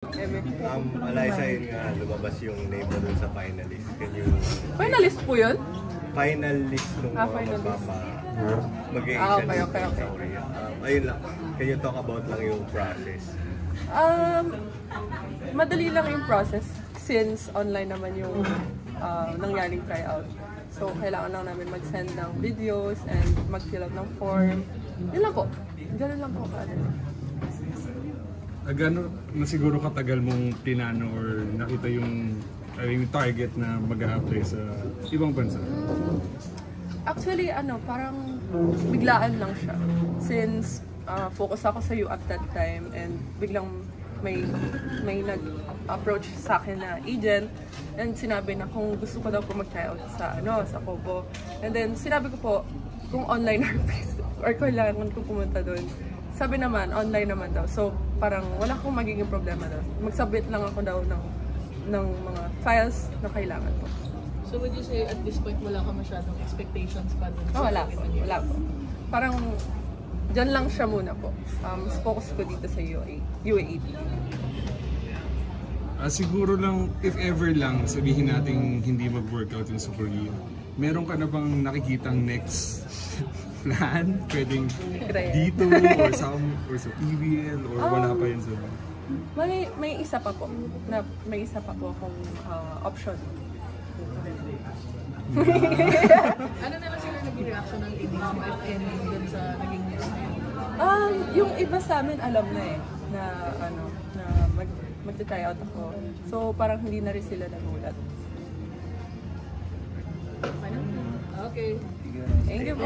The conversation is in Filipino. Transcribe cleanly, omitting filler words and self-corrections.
Eliza, yun nga, lumabas yung name mo dun sa finalist. Can you... Finalist po yun? Finalist nung mga mag-Asian okay. sa Korea. Ayun lang, can you talk about lang yung process? Madali lang yung process since online naman yung nangyaring tryout. So, kailangan lang namin mag-send ng videos and mag-fill out ng form. Yun lang po. Ganun lang po. Gano'n na siguro katagal mong tinano or nakita yung target na mag-a-apply sa ibang bansa? Actually, parang biglaan lang siya. Since focus ako sa U at that time and biglang may nag-approach sa akin na agent and sinabi na kung gusto ko daw po mag-tryout sa Kobo. And then sinabi ko po kung online or kailangan ko pumunta doon. Sabi naman, online naman daw. So, parang wala akong magiging problema daw. Mag-submit lang ako daw ng mga files na kailangan ko. So, would you say at this point wala ka masyadong expectations pa dun? Wala po. Parang, dyan lang siya muna po. Mas focus ko dito sa UAAP. Siguro lang, if ever lang, sabihin natin hindi mag-workout yung sa Korea, meron ka na bang nakikitang next plan? Pwedeng dito or sa PBL or wala pa yun sa... May isa pa po. May isa pa po akong option. Ano naman sila naging reaction ng teammates mo if any dun sa naging news na yun? Yung iba sa amin alam na na mag-try out ako. So parang hindi na rin sila nagulat. Okay. Thank you po.